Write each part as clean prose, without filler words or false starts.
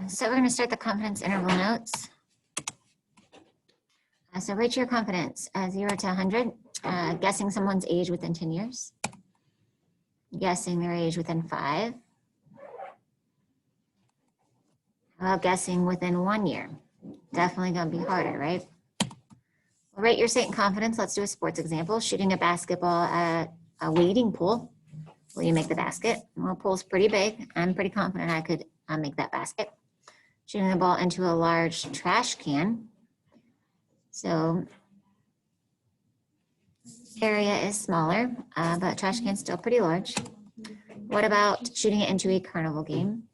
So we're going to start the confidence interval notes. So rate your confidence 0 to 100, guessing someone's age within 10 years, guessing their age within 5, how about guessing within 1 year? Definitely going to be harder, right? Well, rate your state and confidence. Let's do a sports example. Shooting a basketball at a wading pool. Will you make the basket? Well, the pool's pretty big. I'm pretty confident I could make that basket. Shooting the ball into a large trash can. So area is smaller, but trash can's still pretty large. What about shooting it into a carnival game?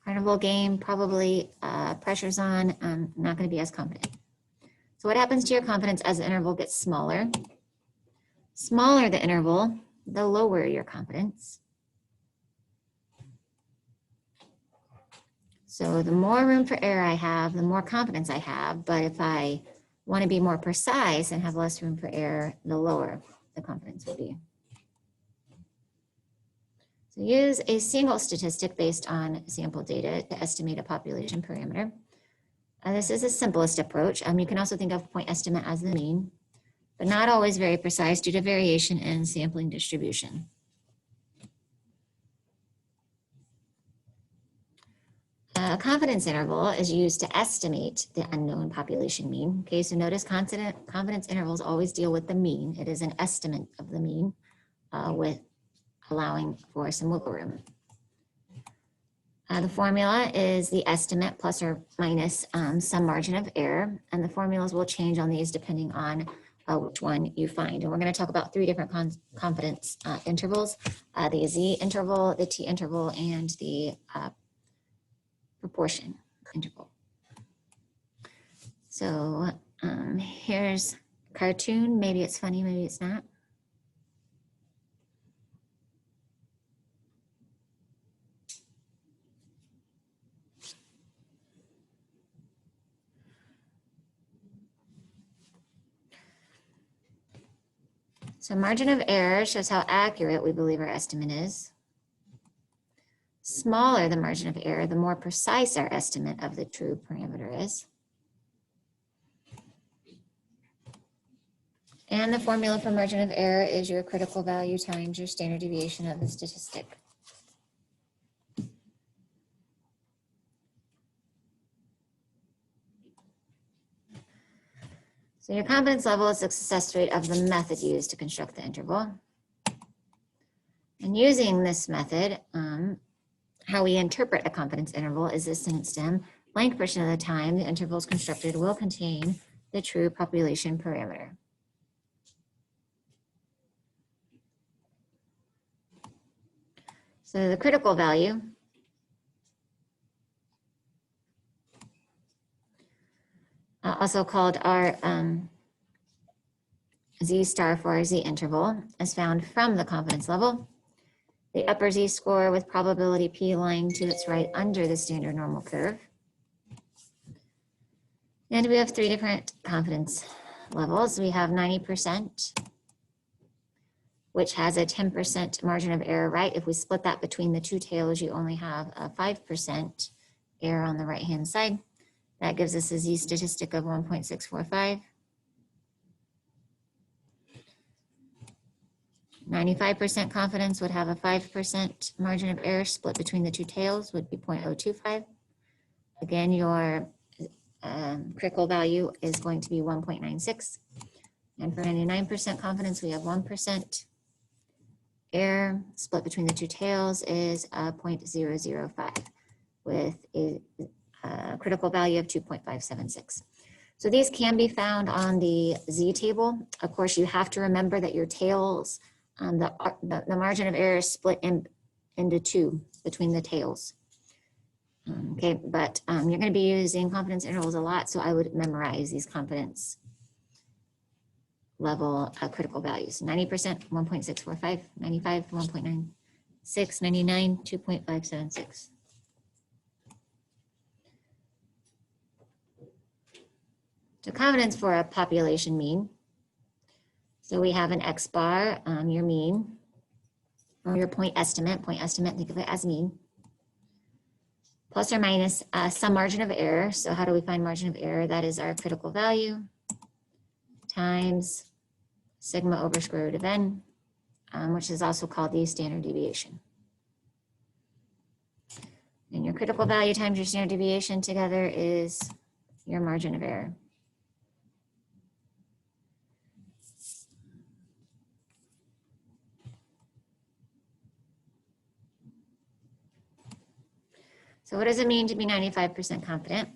Carnival game, probably pressure's on. I'm not going to be as confident. So what happens to your confidence as the interval gets smaller? Smaller the interval, the lower your confidence. So the more room for error I have, the more confidence I have. But if I want to be more precise and have less room for error, the lower the confidence will be. So use a single statistic based on sample data to estimate a population parameter. This is the simplest approach. You can also think of point estimate as the mean, but not always very precise due to variation in sampling distribution. A confidence interval is used to estimate the unknown population mean. Okay, so notice confidence intervals always deal with the mean. It is an estimate of the mean with allowing for some wiggle room. The formula is the estimate plus or minus some margin of error, and the formulas will change on these depending on which one you find. And we're going to talk about 3 different confidence intervals, the Z interval, the T interval, and the proportion interval. So here's a cartoon. Maybe it's funny, maybe it's not. So margin of error shows how accurate we believe our estimate is. Smaller the margin of error, the more precise our estimate of the true parameter is. And the formula for margin of error is your critical value times your standard deviation of the statistic. So your confidence level is the success rate of the method used to construct the interval. And using this method, how we interpret a confidence interval is this sentence stem. Blank percent of the time the intervals constructed will contain the true population parameter. So the critical value also called our Z star for our Z interval is found from the confidence level. The upper Z score with probability P lying to its right under the standard normal curve. And we have 3 different confidence levels. We have 90%, which has a 10% margin of error, right? If we split that between the 2 tails, you only have a 5% error on the right-hand side. That gives us a Z statistic of 1.645. 95% confidence would have a 5% margin of error split between the 2 tails would be 0.025. Again, your critical value is going to be 1.96. And for 99% confidence, we have 1%. Error split between the 2 tails is 0.005 with a critical value of 2.576. So these can be found on the Z table. Of course, you have to remember that your tails, the margin of error is split into 2 between the tails. Okay, but you're going to be using confidence intervals a lot, so I would memorize these confidence level critical values. 90%, 1.645, 95, 1.96, 99, 2.576. So confidence for a population mean. So we have an X bar, your mean, or your point estimate, think of it as mean. plus or minus some margin of error. So how do we find margin of error? That is our critical value times sigma over square root of n, which is also called the standard deviation. And your critical value times your standard deviation together is your margin of error. So what does it mean to be 95% confident?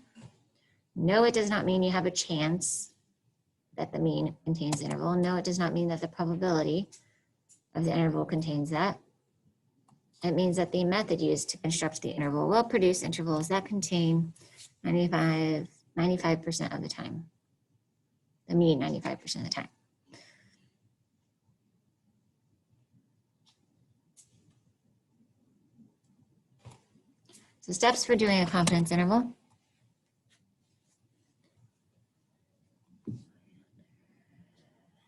No, it does not mean you have a chance that the mean contains the interval. No, it does not mean that the probability of the interval contains that. It means that the method used to construct the interval will produce intervals that contain 95% of the time, the mean 95% of the time. So steps for doing a confidence interval.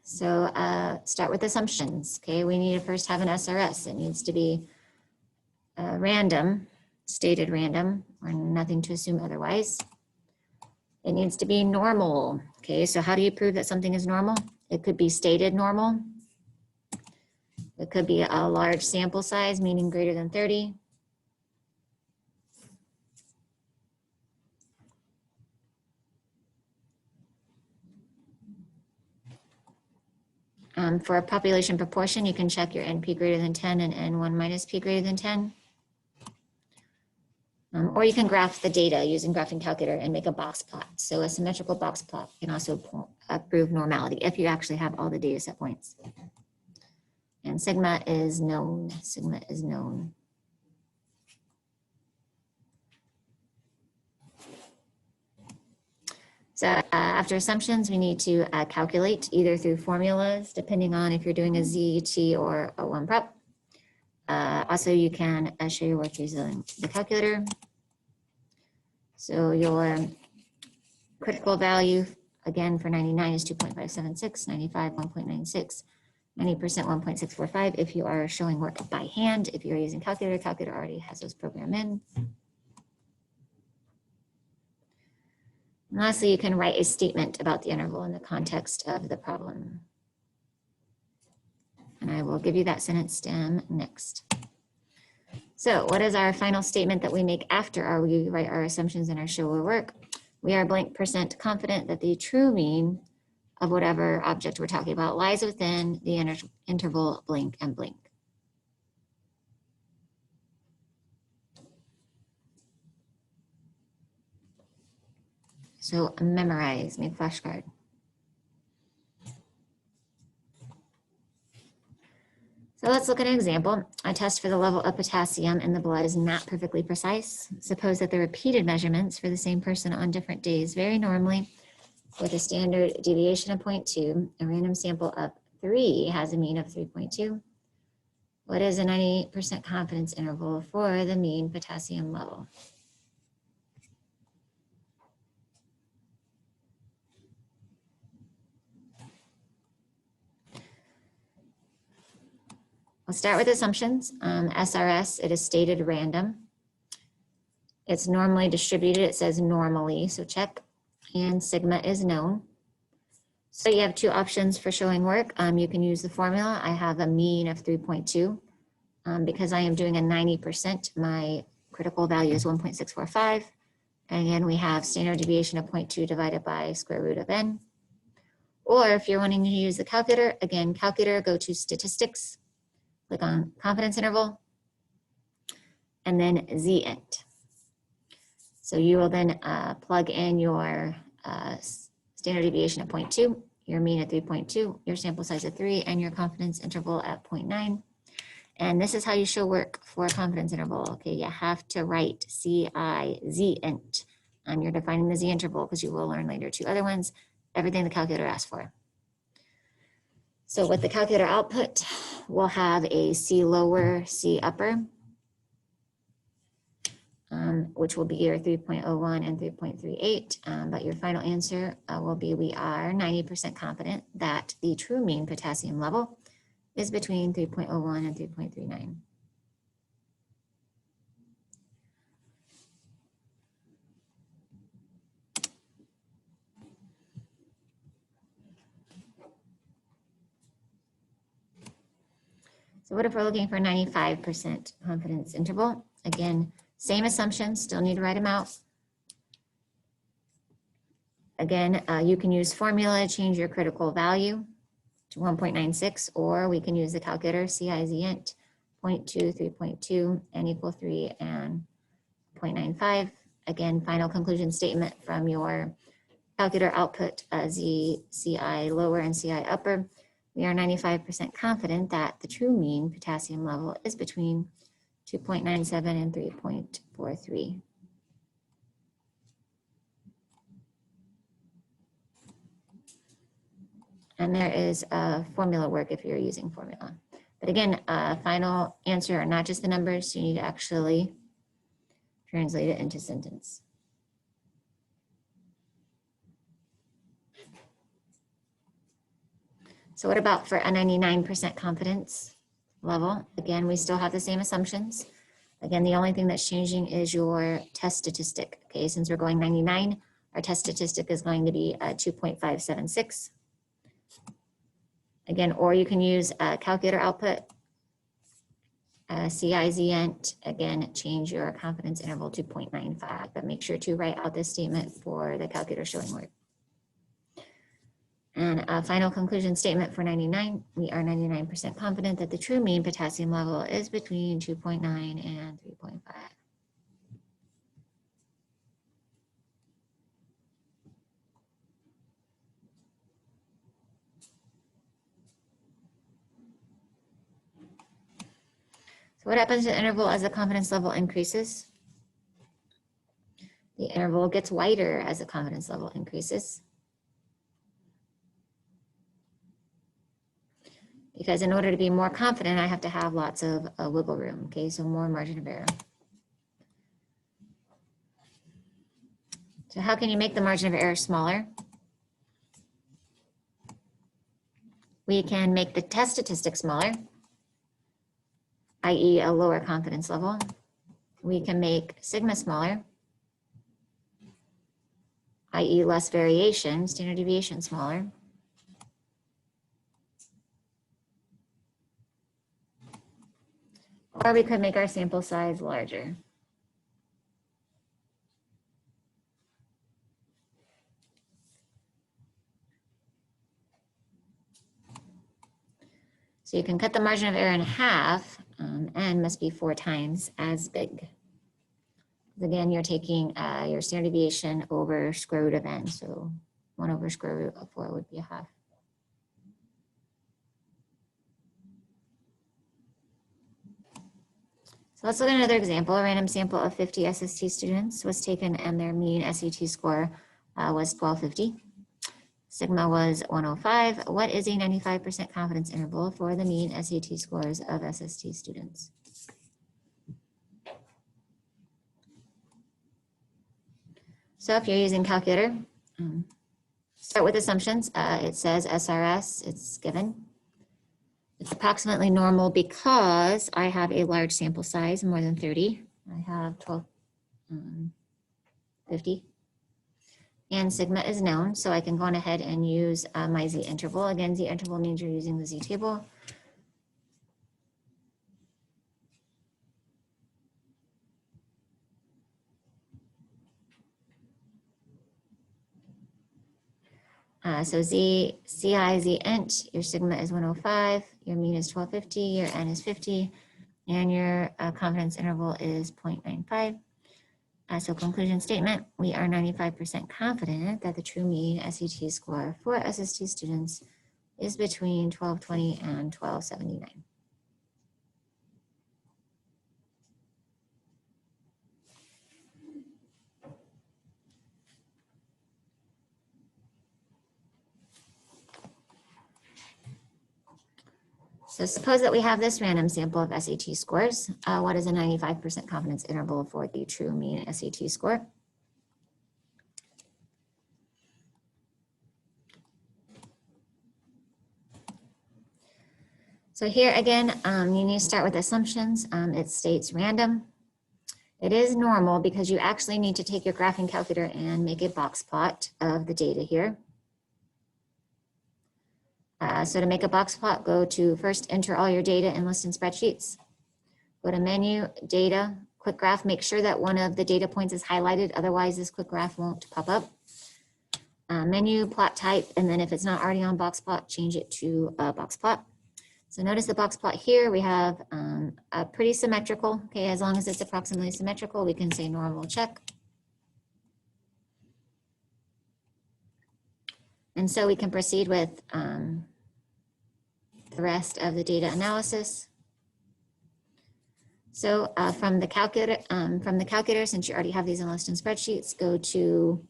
So start with assumptions, okay? We need to first have an SRS. It needs to be random, stated random, or nothing to assume otherwise. It needs to be normal, okay? So how do you prove that something is normal? It could be stated normal. It could be a large sample size, meaning greater than 30. For a population proportion, you can check your NP greater than 10 and N1 minus P greater than 10. Or you can graph the data using graphing calculator and make a box plot. So a symmetrical box plot can also prove normality if you actually have all the data set points. And sigma is known. Sigma is known. So after assumptions, we need to calculate either through formulas, depending on if you're doing a Z, T, or a one prep. Also, you can show your work using the calculator. So your critical value, again, for 99 is 2.576, 95, 1.96, 90%, 1.645. If you are showing work by hand, if you're using calculator, calculator already has those programmed in. And lastly, you can write a statement about the interval in the context of the problem. And I will give you that sentence stem next. So what is our final statement that we make after we write our assumptions and our show our work? We are blank % confident that the true mean of whatever object we're talking about lies within the interval blank and blank. So memorize, make flashcard. So let's look at an example. A test for the level of potassium in the blood is not perfectly precise. Suppose that the repeated measurements for the same person on different days vary normally with a standard deviation of 0.2. A random sample of 3 has a mean of 3.2. What is a 90% confidence interval for the mean potassium level? We'll start with assumptions. SRS, it is stated random. It's normally distributed, it says normally, so check. And sigma is known. So you have two options for showing work. You can use the formula. I have a mean of 3.2. Because I am doing a 90%, my critical value is 1.645. And again, we have standard deviation of 0.2 divided by square root of n. Or if you're wanting to use the calculator, again, calculator, go to statistics. Click on confidence interval, and then Z-int. So you will then plug in your standard deviation at 0.2, your mean at 3.2, your sample size at 3, and your confidence interval at 0.9. And this is how you show work for a confidence interval. Okay, you have to write Z-int, and you're defining the Z interval because you will learn later two other ones, everything the calculator asks for. So with the calculator output, we'll have a C lower, C upper, which will be your 3.01 and 3.38. But your final answer will be we are 90% confident that the true mean potassium level is between 3.01 and 3.39. So what if we're looking for 95% confidence interval? Again, same assumptions, still need to write them out. Again, you can use formula, change your critical value to 1.96, or we can use the calculator, CIZINT, 0.2, 3.2, n equal 3, and 0.95. Again, final conclusion statement from your calculator output, CI lower and CI upper. We are 95% confident that the true mean potassium level is between 2.97 and 3.43. And there is a formula work if you're using formula. But again, final answer are not just the numbers, you need to actually translate it into sentence. So what about for a 99% confidence level? Again, we still have the same assumptions. Again, the only thing that's changing is your test statistic. Okay, since we're going 99, our test statistic is going to be 2.576. Again, or you can use calculator output, CIZINT, again, change your confidence interval to 0.95, but make sure to write out this statement for the calculator showing work. And a final conclusion statement for 99, we are 99% confident that the true mean potassium level is between 2.9 and 3.5. So what happens to the interval as the confidence level increases? The interval gets wider as the confidence level increases. Because in order to be more confident, I have to have lots of wiggle room, okay? So more margin of error. So how can you make the margin of error smaller? We can make the test statistic smaller, i.e. a lower confidence level. We can make sigma smaller, i.e. less variation, standard deviation smaller. Or we could make our sample size larger. So you can cut the margin of error in half, n must be 4 times as big. Again, you're taking your standard deviation over square root of n, so 1 over square root of 4 would be a half. So let's look at another example. A random sample of 50 SST students was taken and their mean SAT score was 1250. Sigma was 105. What is a 95% confidence interval for the mean SAT scores of SST students? So if you're using calculator, start with assumptions. It says SRS, it's given. It's approximately normal because I have a large sample size, more than 30. I have 50. And sigma is known, so I can go on ahead and use my z interval. Again, z interval means you're using the z table. So z, ci, z int, your sigma is 105, your mean is 1250, your n is 50, and your confidence interval is 0.95. So conclusion statement, we are 95% confident that the true mean SAT score for SST students is between 1220 and 1279. So suppose that we have this random sample of SAT scores. What is a 95% confidence interval for the true mean SAT score? So here again, you need to start with assumptions. It states random. It is normal because you actually need to take your graphing calculator and make a box plot of the data here. So to make a box plot, go to first enter all your data and list in spreadsheets. Go to menu, data, quick graph. Make sure that one of the data points is highlighted. Otherwise, this quick graph won't pop up. Menu, plot type, and then if it's not already on box plot, change it to a box plot. So notice the box plot here, we have a pretty symmetrical, okay, as long as it's approximately symmetrical, we can say normal check. And so we can proceed with the rest of the data analysis. So from the calculator, since you already have these enlisted in spreadsheets, go to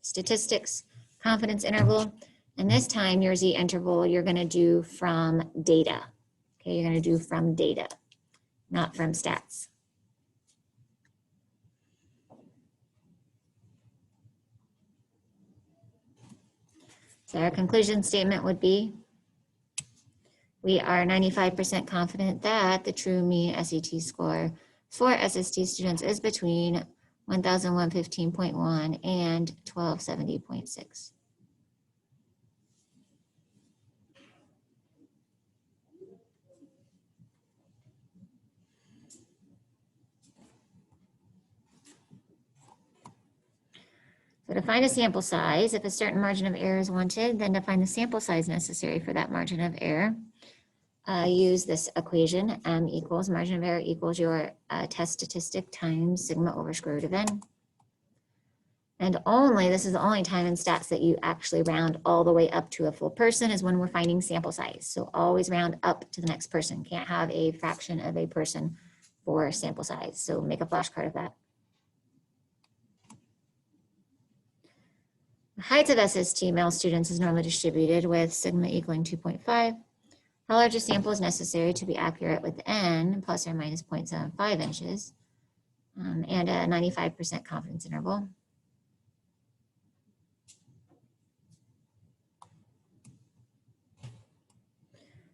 statistics, confidence interval, and this time your Z interval you're going to do from data. Okay, you're going to do from data, not from stats. So our conclusion statement would be, we are 95% confident that the true mean SAT score for SST students is between 1,115.1 and 1,270.6. So to find a sample size, if a certain margin of error is wanted, then to find the sample size necessary for that margin of error, use this equation, M equals margin of error equals your test statistic times sigma over square root of n. And this is the only time in stats that you actually round all the way up to a full person is when we're finding sample size. So always round up to the next person. Can't have a fraction of a person for sample size. So make a flashcard of that. The height of SST male students is normally distributed with sigma equaling 2.5. How large a sample is necessary to be accurate with n plus or minus 0.75 inches and a 95% confidence interval.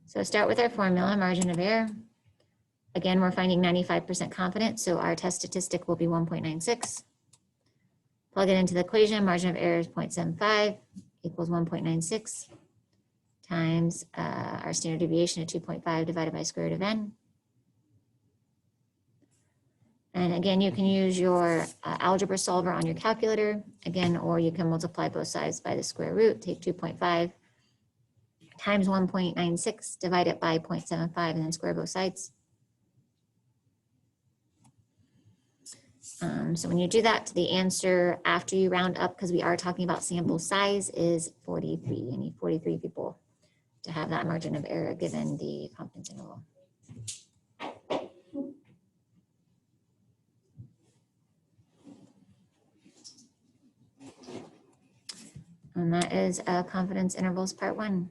So start with our formula, margin of error. Again, we're finding 95% confidence, so our test statistic will be 1.96. Plug it into the equation, margin of error is 0.75 equals 1.96 times our standard deviation of 2.5 divided by square root of n. And again, you can use your algebra solver on your calculator, again, or you can multiply both sides by the square root, take 2.5 times 1.96, divide it by 0.75, and then square both sides. So when you do that, the answer after you round up, because we are talking about sample size, is 43. You need 43 people to have that margin of error given the confidence interval. And that is confidence intervals part 1.